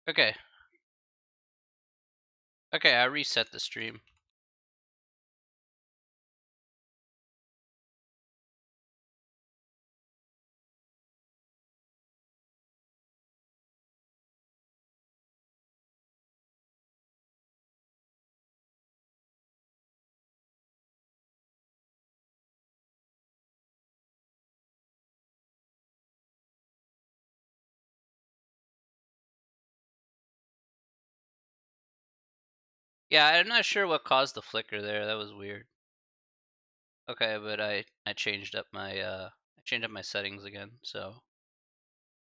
Okay. Okay, I reset the stream. Yeah, I'm not sure what caused the flicker there. That was weird. Okay, but I changed up my settings again, so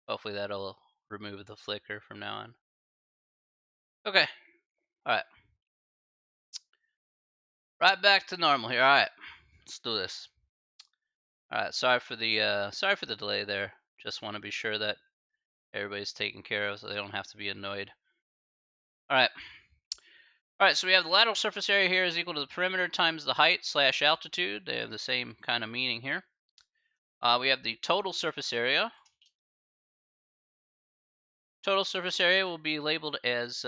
hopefully that'll remove the flicker from now on. Okay. All right. Right back to normal here. All right. Let's do this. All right. Sorry for the delay there. Just want to be sure that everybody's taken care of so they don't have to be annoyed. All right. All right, so we have the lateral surface area here is equal to the perimeter times the height slash altitude. They have the same kind of meaning here. We have the total surface area. Total surface area will be labeled as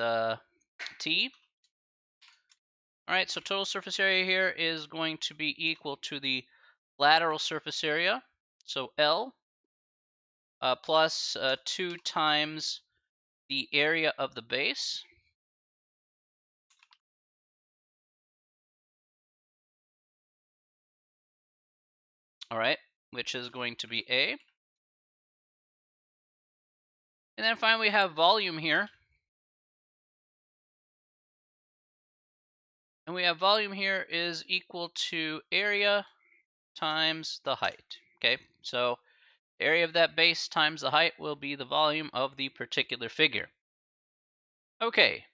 T. All right, so total surface area here is going to be equal to the lateral surface area, so L, plus 2 times the area of the base. All right, which is going to be A. And then finally we have volume here. And we have volume here is equal to area times the height. Okay, so area of that base times the height will be the volume of the particular figure. Okay,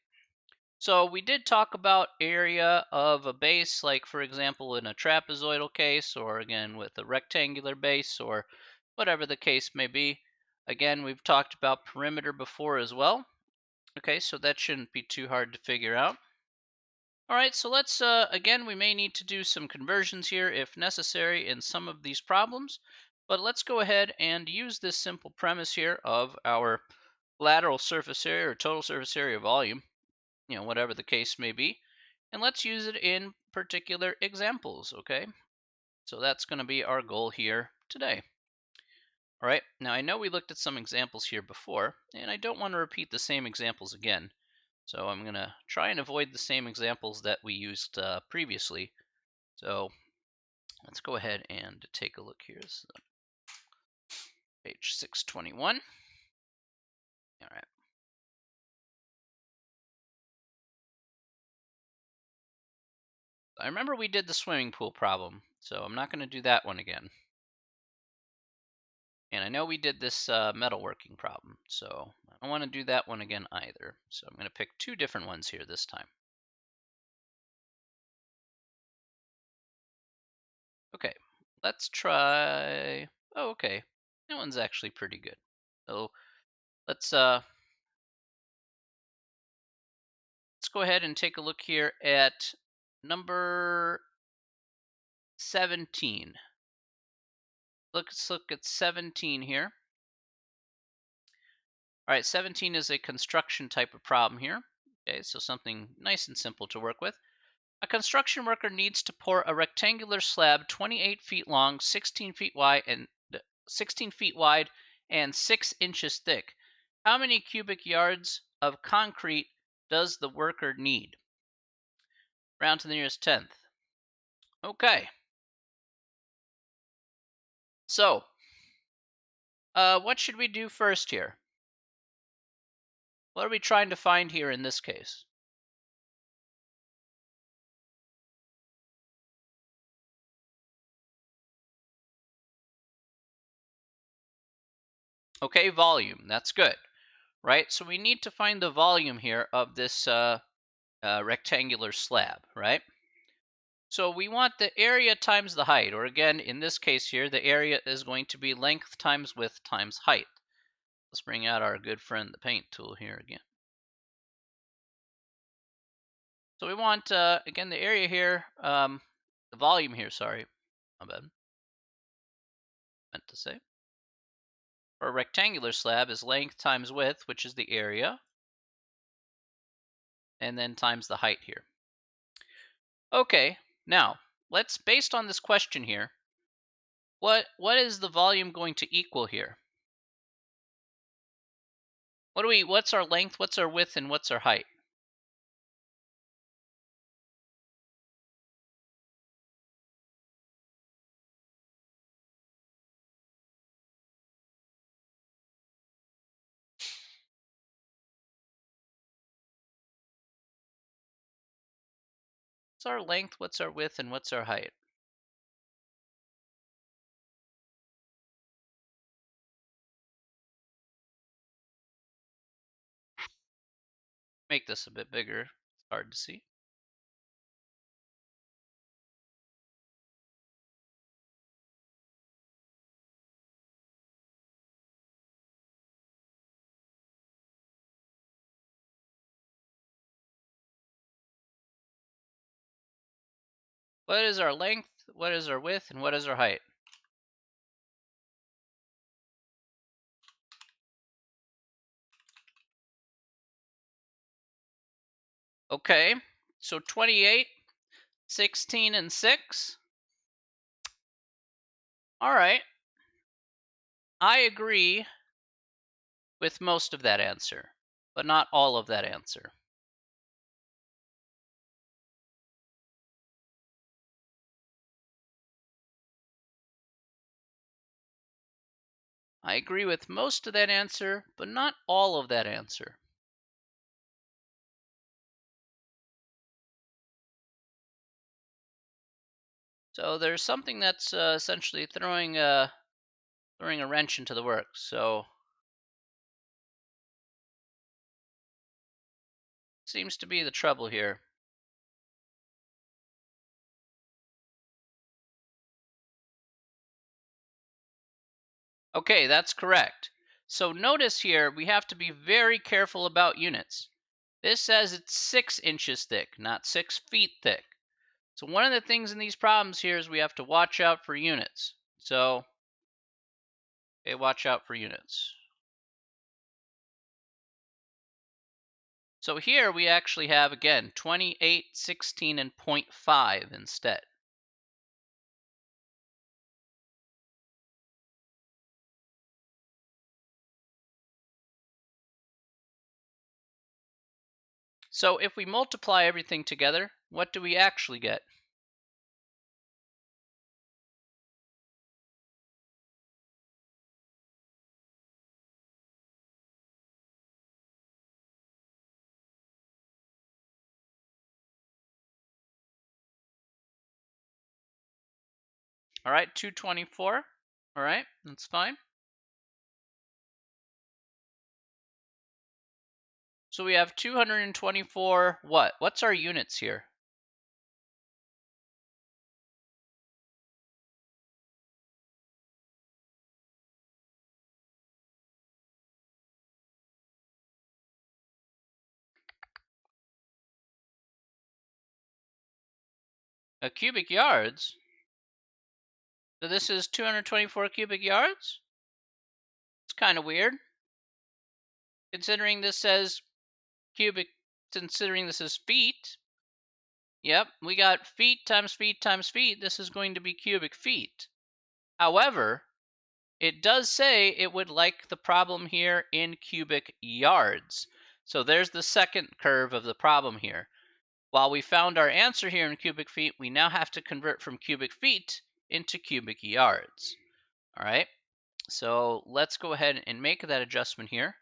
so we did talk about area of a base, like for example in a trapezoidal case, or again with a rectangular base, or whatever the case may be. Again, we've talked about perimeter before as well. Okay, so that shouldn't be too hard to figure out. All right, so let's, again, we may need to do some conversions here if necessary in some of these problems, but let's go ahead and use this simple premise here of our lateral surface area or total surface area volume, whatever the case may be, and let's use it in particular examples, okay? So that's going to be our goal here today. All right, now I know we looked at some examples here before, and I don't want to repeat the same examples again. So I'm going to try and avoid the same examples that we used previously. So let's go ahead and take a look here. This is page 621. All right. I remember we did the swimming pool problem, so I'm not going to do that one again. And I know we did this metalworking problem, so I don't want to do that one again either. So I'm going to pick 2 different ones here this time. Okay, let's try. Oh, okay, that one's actually pretty good. So let's go ahead and take a look here at number 17. Let's look at 17 here. All right, 17 is a construction type of problem here. Okay, so something nice and simple to work with. A construction worker needs to pour a rectangular slab 28 feet long, 16 feet wide, and 6 inches thick. How many cubic yards of concrete does the worker need? Round to the nearest tenth. Okay. So, what should we do first here? What are we trying to find here in this case? Okay, volume. That's good, right? So we need to find the volume here of this rectangular slab, right? So we want the area times the height, or again, in this case here, the area is going to be length times width times height. Let's bring out our good friend, the paint tool here again. So we want, again, the area here, the volume here, sorry, my bad, meant to say. For a rectangular slab is length times width, which is the area. and then times the height here. Okay, now let's, based on this question here, what is the volume going to equal here? What's our length, what's our width, and what's our height? What's our length, what's our width, and what's our height? Make this a bit bigger. It's hard to see. What is our length, what is our width, and what is our height? Okay, so 28, 16, and 6. All right, I agree with most of that answer, but not all of that answer. I agree with most of that answer, but not all of that answer. So there's something that's essentially throwing a wrench into the works. So seems to be the trouble here. Okay, that's correct. So notice here, we have to be very careful about units. This says it's 6 inches thick, not 6 feet thick. So one of the things in these problems here is we have to watch out for units. So, okay, watch out for units. So here we actually have, again, 28, 16, and 0.5 instead. So if we multiply everything together, what do we actually get? All right, 224. All right, that's fine. So we have 224 what? What's our units here? Cubic yards. So this is 224 cubic yards? It's kind of weird. Considering this says cubic, considering this is feet. Yep, we got feet times feet times feet. This is going to be cubic feet. However, it does say it would like the problem here in cubic yards. So there's the second curve of the problem here. While we found our answer here in cubic feet, we now have to convert from cubic feet into cubic yards. All right, so let's go ahead and make that adjustment here.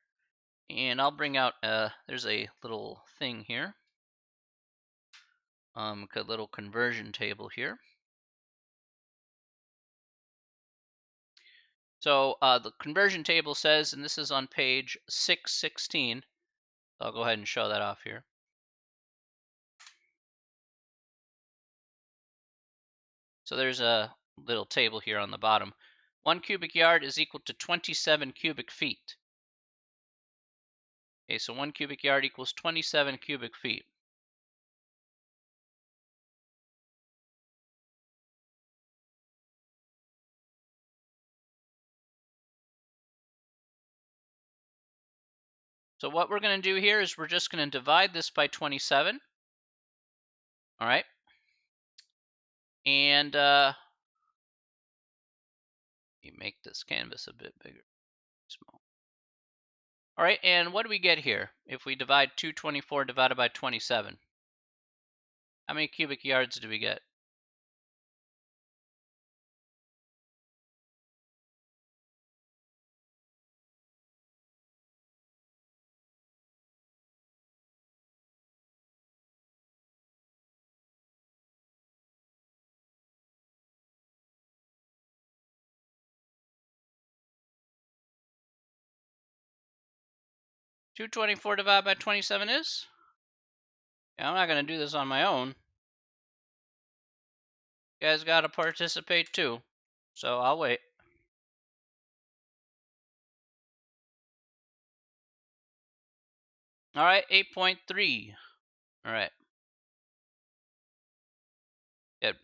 And I'll bring out, there's a little thing here, a little conversion table here. So the conversion table says, and this is on page 616, I'll go ahead and show that off here. So there's a little table here on the bottom. 1 cubic yard is equal to 27 cubic feet. Okay, so 1 cubic yard equals 27 cubic feet. So what we're going to do here is we're just going to divide this by 27. All right. And you make this canvas a bit bigger. Small. All right, and what do we get here if we divide 224 divided by 27? How many cubic yards do we get? Two 24 divided by 27 is? Yeah, I'm not going to do this on my own. You guys got to participate too. So I'll wait. All right, 8.3. All right. Good.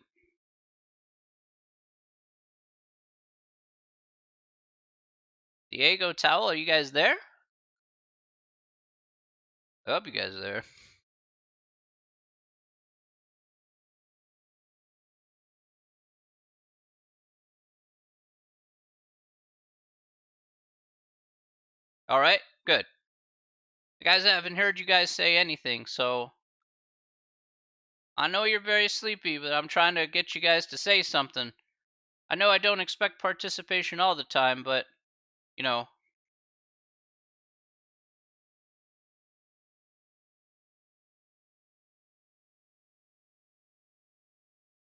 Diego, Towel, are you guys there? I hope you guys are there. All right, good. Guys, I haven't heard you guys say anything, so I know you're very sleepy, but I'm trying to get you guys to say something. I know I don't expect participation all the time, but, you know.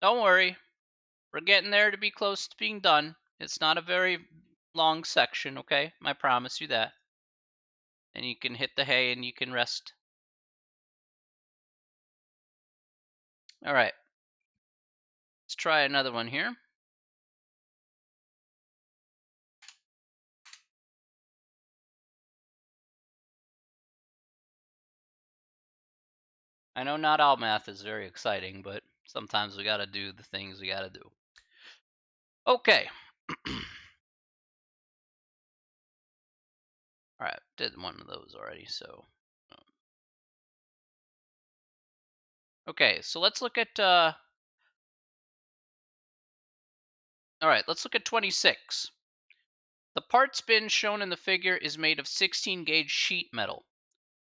Don't worry. We're getting there to be close to being done. It's not a very long section, okay? I promise you that. And you can hit the hay and you can rest. All right. Let's try another one here. I know not all math is very exciting, but sometimes we got to do the things we got to do. Okay. All right, did one of those already, so. Okay, so let's look at, all right, let's look at 26. The parts bin shown in the figure is made of 16 gauge sheet metal.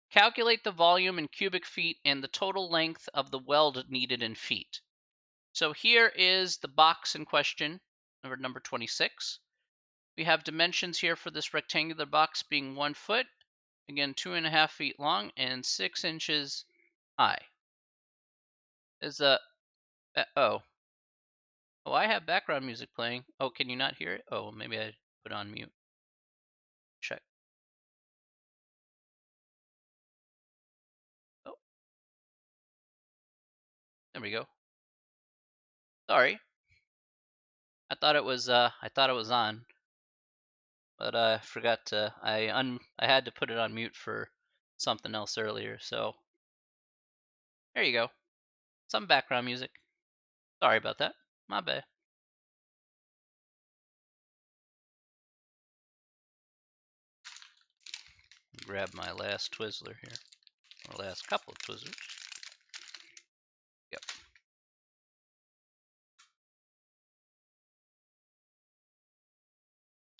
Calculate the volume in cubic feet and the total length of the weld needed in feet. So here is the box in question, number 26. We have dimensions here for this rectangular box being 1 foot, again 2.5 feet long and 6 inches high. Is oh, I have background music playing. Oh, can you not hear it? Oh, maybe I put it on mute. Check. Oh, there we go. Sorry. I thought it was on, but I forgot to. I had to put it on mute for something else earlier. So there you go. Some background music. Sorry about that. My bad. Grab my last Twizzler here, or last couple of Twizzlers. Yep.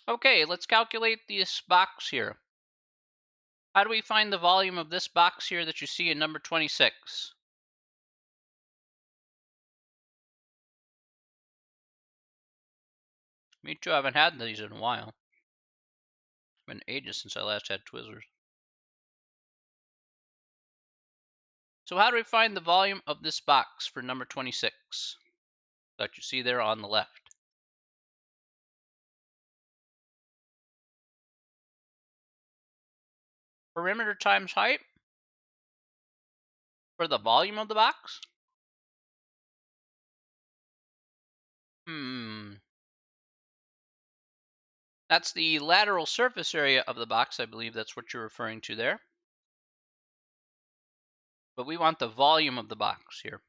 Okay, let's calculate this box here. How do we find the volume of this box here that you see in number 26? Me too, I haven't had these in a while. It's been ages since I last had Twizzlers. So how do we find the volume of this box for number 26 that you see there on the left? Perimeter times height for the volume of the box? That's the lateral surface area of the box. I believe that's what you're referring to there. But we want the volume of the box here.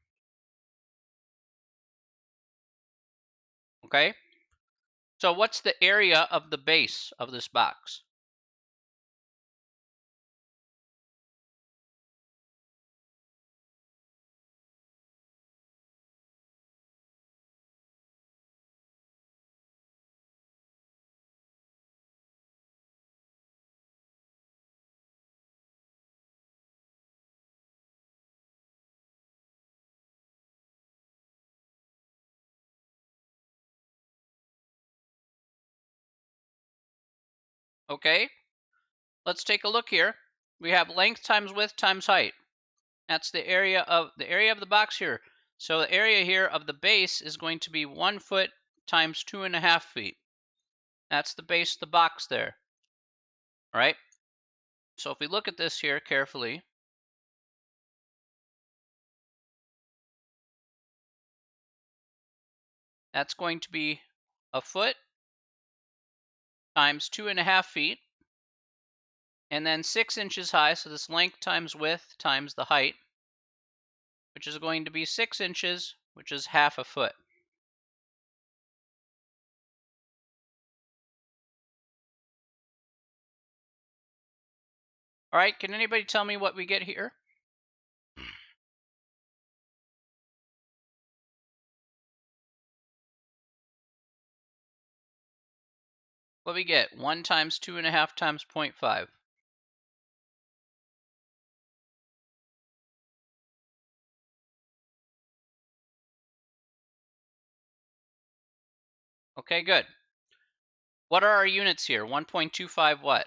Okay? So what's the area of the base of this box? Okay, let's take a look here. We have length times width times height. That's the area of the box here. So the area here of the base is going to be 1 foot times 2.5 feet. That's the base of the box there. All right. So if we look at this here carefully, that's going to be a foot times 2.5 feet, and then 6 inches high. So this length times width times the height, which is going to be 6 inches, which is half a foot. All right, can anybody tell me what we get here? What we get? 1 times 2.5 times 0.5. Okay, good. What are our units here? 1.25 what?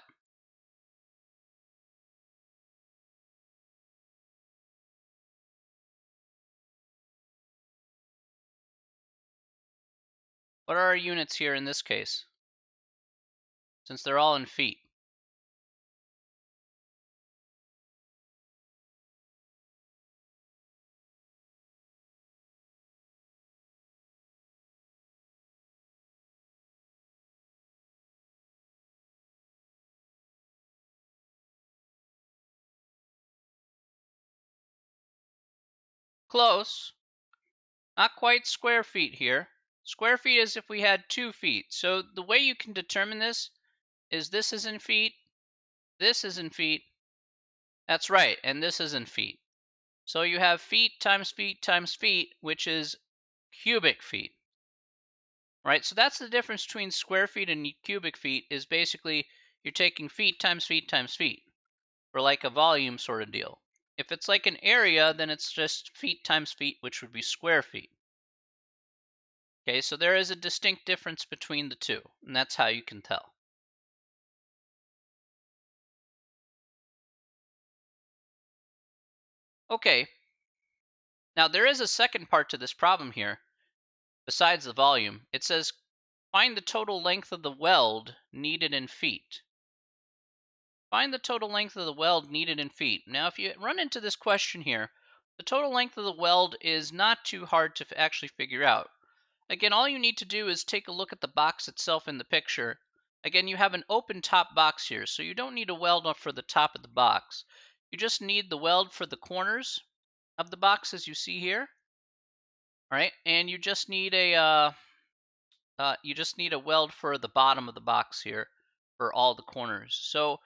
What are our units here in this case? Since they're all in feet. Close. Not quite square feet here. Square feet is if we had 2 feet. So the way you can determine this is this is in feet, this is in feet. That's right, and this is in feet. So you have feet times feet times feet, which is cubic feet. Right? So that's the difference between square feet and cubic feet, is basically you're taking feet times feet times feet, or like a volume sort of deal. If it's like an area, then it's just feet times feet, which would be square feet. Okay, so there is a distinct difference between the two, and that's how you can tell. Okay, now there is a second part to this problem here, besides the volume. It says find the total length of the weld needed in feet. Find the total length of the weld needed in feet. Now, if you run into this question here, the total length of the weld is not too hard to actually figure out. Again, all you need to do is take a look at the box itself in the picture. Again, you have an open top box here, so you don't need a weld up for the top of the box. You just need the weld for the corners of the box, as you see here. All right, and you just need a weld for the bottom of the box here for all the corners. So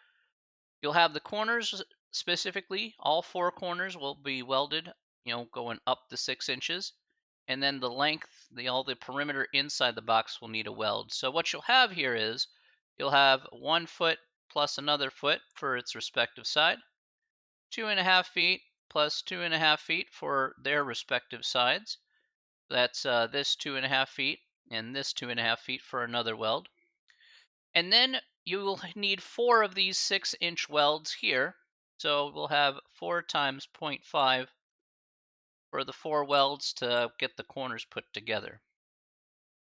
you'll have the corners specifically, all 4 corners will be welded, going up to 6 inches. And then the length, all the perimeter inside the box will need a weld. So what you'll have here is you'll have 1 foot plus another foot for its respective side, 2.5 feet plus 2.5 feet for their respective sides. That's this 2.5 feet and this 2.5 feet for another weld. And then you will need 4 of these 6-inch welds here. So we'll have 4 times 0.5 for the 4 welds to get the corners put together.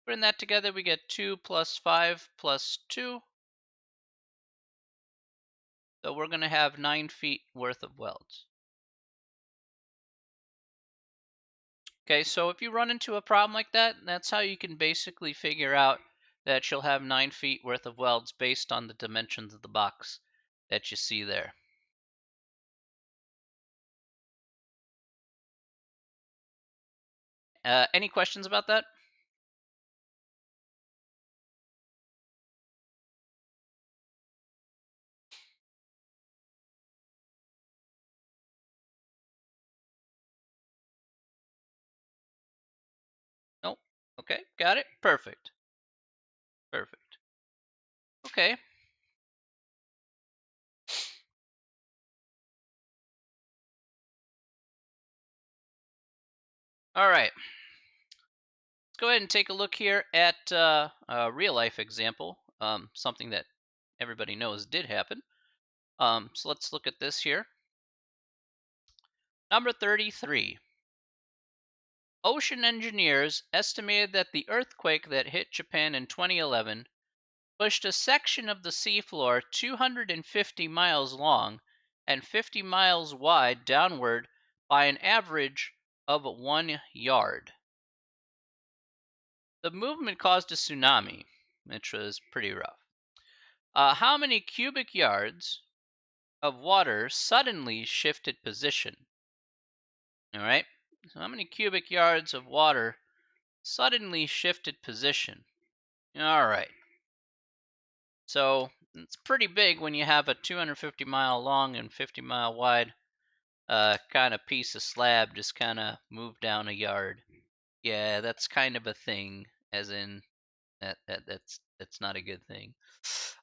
Putting that together, we get 2 plus 5 plus 2. So we're going to have 9 feet worth of welds. Okay, so if you run into a problem like that, that's how you can basically figure out that you'll have 9 feet worth of welds based on the dimensions of the box that you see there. Any questions about that? Nope. Okay, got it. Perfect. Perfect. Okay. All right. Let's go ahead and take a look here at a real life example, something that everybody knows did happen. So let's look at this here. Number 33. Ocean engineers estimated that the earthquake that hit Japan in 2011 pushed a section of the seafloor 250 miles long and 50 miles wide downward by an average of 1 yard. The movement caused a tsunami, which was pretty rough. How many cubic yards of water suddenly shifted position? All right. So how many cubic yards of water suddenly shifted position? All right. So it's pretty big when you have a 250-mile long and 50-mile wide kind of piece of slab just kind of move down a yard. Yeah, that's kind of a thing, as in that's not a good thing.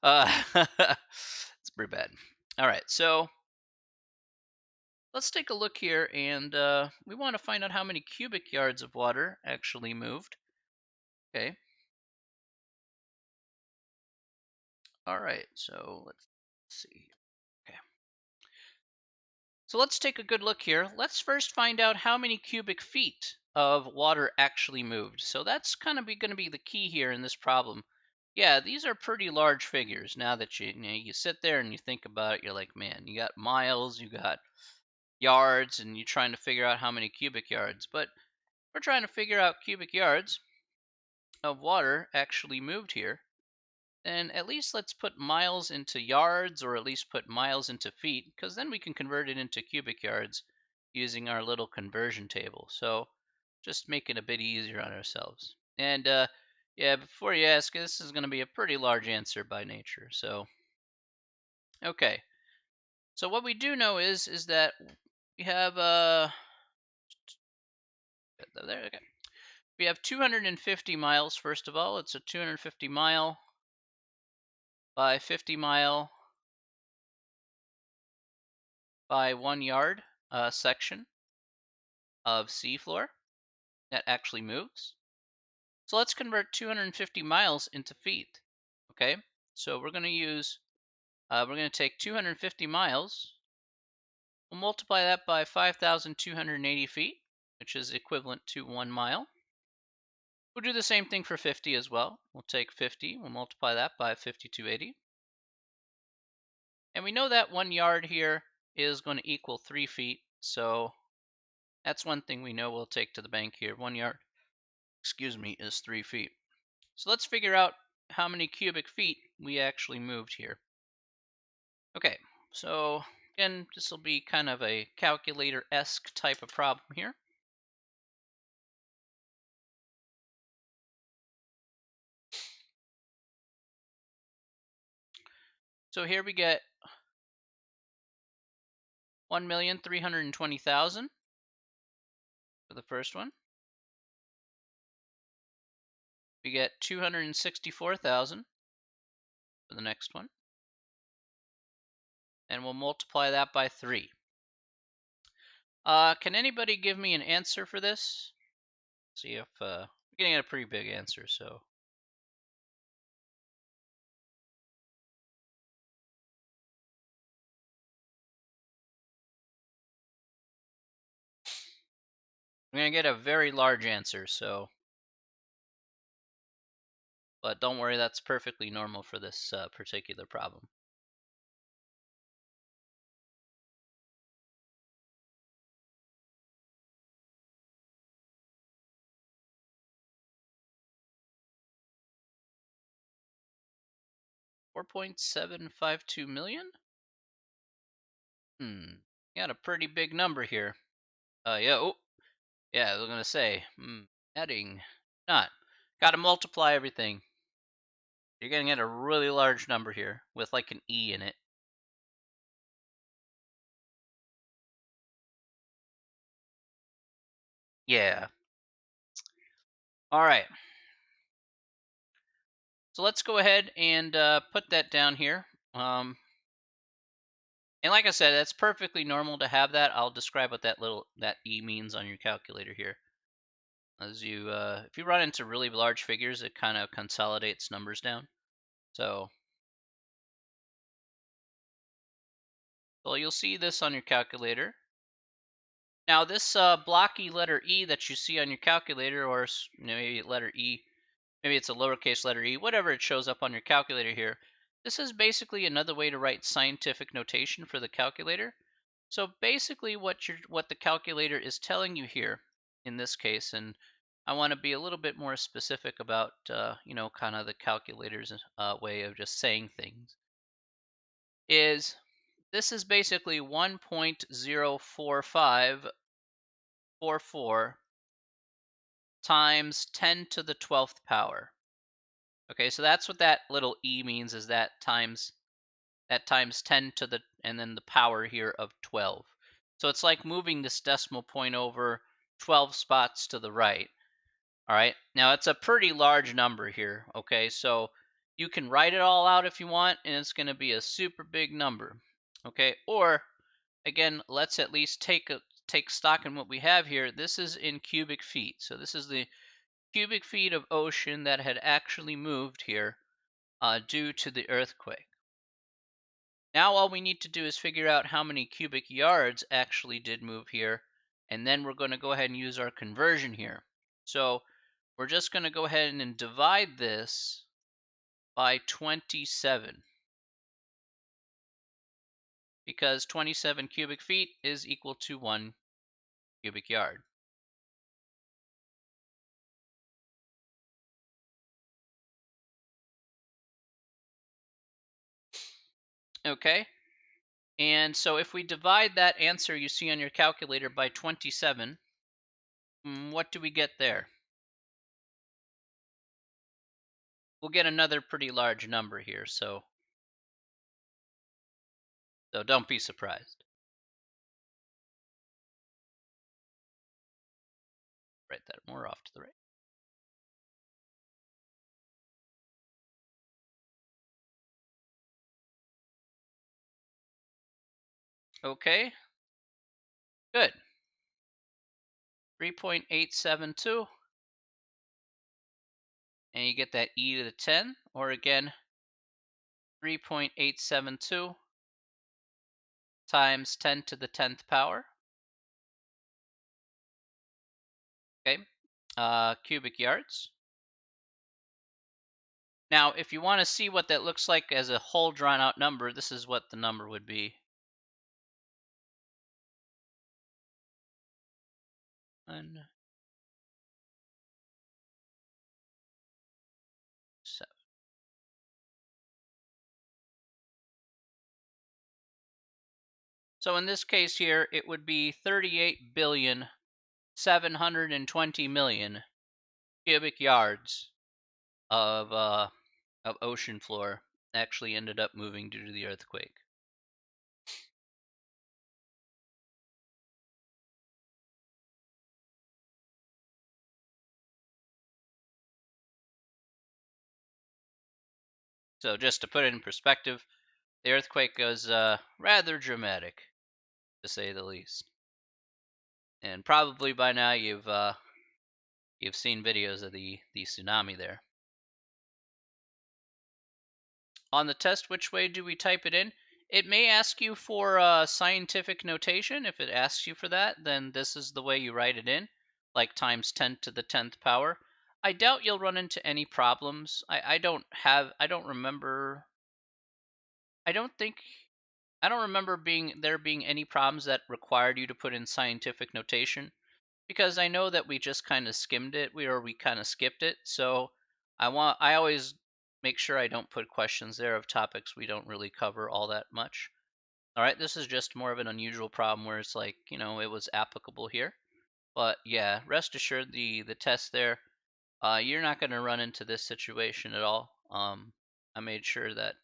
It's pretty bad. All right, so let's take a look here, and we want to find out how many cubic yards of water actually moved. Okay. All right, so let's see. Okay. So let's take a good look here. Let's first find out how many cubic feet of water actually moved. So that's kind of going to be the key here in this problem. Yeah, these are pretty large figures. Now that you sit there and you think about it, you're like, man, you got miles, you got yards, and you're trying to figure out how many cubic yards. But we're trying to figure out cubic yards of water actually moved here. And at least let's put miles into yards, or at least put miles into feet, because then we can convert it into cubic yards using our little conversion table. So just make it a bit easier on ourselves. And yeah, before you ask, this is going to be a pretty large answer by nature. So okay, so what we do know is that we have there. Okay. We have 250 miles. First of all, it's a 250 mile by 50 mile by 1 yard section of seafloor that actually moves. So let's convert 250 miles into feet. Okay, so we're going to use, we're going to take 250 miles, we'll multiply that by 5,280 feet, which is equivalent to 1 mile. We'll do the same thing for 50 as well. We'll take 50, we'll multiply that by 5,280. And we know that 1 yard here is going to equal 3 feet, so that's one thing we know we'll take to the bank here. 1 yard, excuse me, is 3 feet. So let's figure out how many cubic feet we actually moved here. Okay, so again, this will be kind of a calculator-esque type of problem here. So here we get 1,320,000 for the first one. We get 264,000 for the next one. And we'll multiply that by 3. Can anybody give me an answer for this? See if we're getting a pretty big answer, so. I'm going to get a very large answer, so. But don't worry, that's perfectly normal for this particular problem. $4.752 million? Got a pretty big number here. Yeah, oh, yeah, I was gonna say, adding, not. Gotta multiply everything. You're gonna get a really large number here with like an E in it. Yeah. All right. So let's go ahead and put that down here. And like I said, that's perfectly normal to have that. I'll describe what that E means on your calculator here. As you, if you run into really large figures, it kind of consolidates numbers down. So Well, you'll see this on your calculator. Now, this blocky letter E that you see on your calculator, or maybe letter E, maybe it's a lowercase letter e, whatever it shows up on your calculator here, this is basically another way to write scientific notation for the calculator. So basically what the calculator is telling you here in this case, and I want to be a little bit more specific about, kind of the calculator's way of just saying things, is this is basically 1.04544 times 10 to the 12th power. Okay, so that's what that little e means, is that times 10 to the, and then the power here of 12. So it's like moving this decimal point over 12 spots to the right. All right, now it's a pretty large number here. Okay, so you can write it all out if you want, and it's going to be a super big number. Okay, or again, let's at least take stock in what we have here. This is in cubic feet. So this is the cubic feet of ocean that had actually moved here due to the earthquake. Now all we need to do is figure out how many cubic yards actually did move here, and then we're going to go ahead and use our conversion here. So we're just going to go ahead and divide this by 27, because 27 cubic feet is equal to 1 cubic yard. Okay, and so if we divide that answer you see on your calculator by 27, what do we get there? We'll get another pretty large number here, so don't be surprised. Write that more off to the right. Okay, good. 3.872, and you get that e to the 10, or again, 3.872 times 10 to the 10th power. Okay, cubic yards. Now, if you want to see what that looks like as a whole drawn out number, this is what the number would be. 1, 7. So in this case here, it would be 38,720,000,000 cubic yards of ocean floor actually ended up moving due to the earthquake. So just to put it in perspective, the earthquake was rather dramatic, to say the least. And probably by now you've seen videos of the tsunami there. On the test, which way do we type it in? It may ask you for scientific notation. If it asks you for that, then this is the way you write it in, like times 10 to the 10th power. I doubt you'll run into any problems. I don't remember. I don't remember there being any problems that required you to put in scientific notation, because I know that we just kind of skimmed it, we kind of skipped it. So I always make sure I don't put questions there of topics we don't really cover all that much. All right, this is just more of an unusual problem where it's like, it was applicable here. But yeah, rest assured the test there, you're not going to run into this situation at all. I made sure that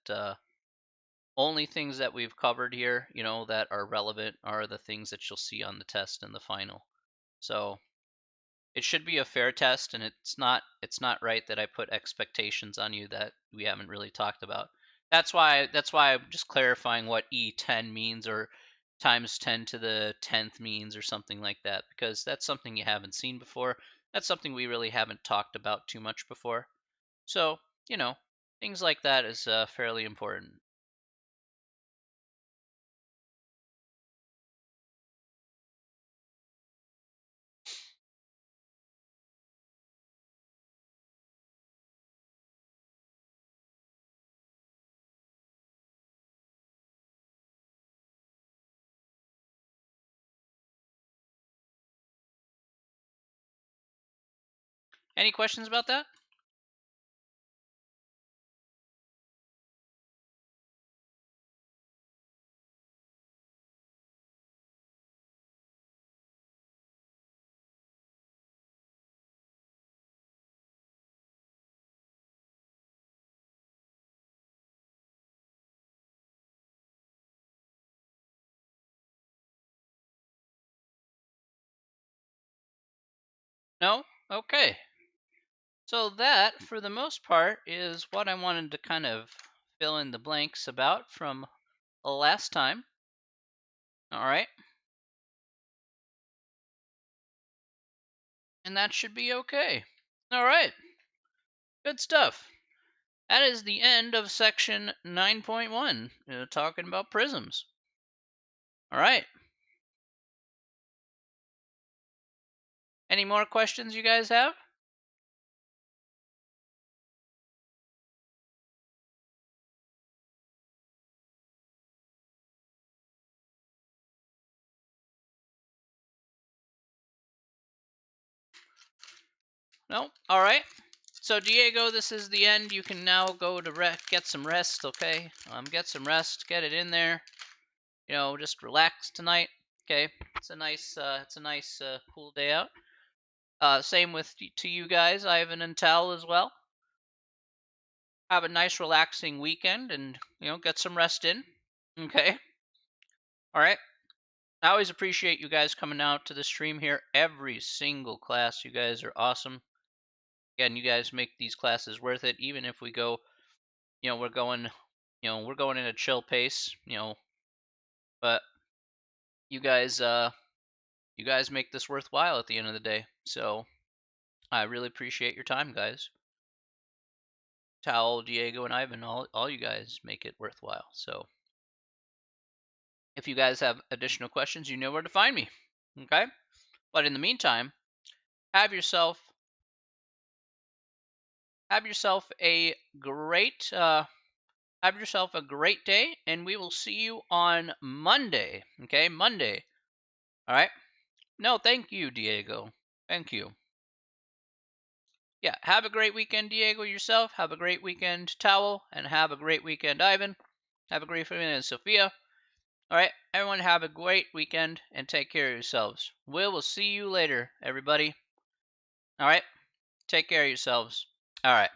only things that we've covered here, that are relevant are the things that you'll see on the test and the final. So it should be a fair test, and it's not right that I put expectations on you that we haven't really talked about. That's why I'm just clarifying what E10 means, or times 10 to the 10th means, or something like that, because that's something you haven't seen before. That's something we really haven't talked about too much before. So, things like that is fairly important. Any questions about that? No? Okay. So that, for the most part, is what I wanted to kind of fill in the blanks about from last time. All right. And that should be okay. All right. Good stuff. That is the end of section 9.1, talking about prisms. All right. Any more questions you guys have? No? All right. So Diego, this is the end. You can now go to get some rest, okay? Get some rest, get it in there. Just relax tonight. Okay, it's a nice cool day out. Same with to you guys, Ivan and Tal as well. Have a nice relaxing weekend, and get some rest in. Okay. All right. I always appreciate you guys coming out to the stream here. Every single class, you guys are awesome. Again, you guys make these classes worth it, even if we go. We're going. We're going in a chill pace. But you guys make this worthwhile at the end of the day. So I really appreciate your time, guys. Tal, Diego, and Ivan, all you guys make it worthwhile. So if you guys have additional questions, you know where to find me. Okay? But in the meantime, have yourself a great day, and we will see you on Monday. Okay? Monday. All right? No, thank you, Diego. Thank you. Yeah, have a great weekend, Diego, yourself. Have a great weekend, Towel, and have a great weekend, Ivan. Have a great weekend, Sophia. All right, everyone, have a great weekend and take care of yourselves. We'll see you later, everybody. All right, take care of yourselves. All right.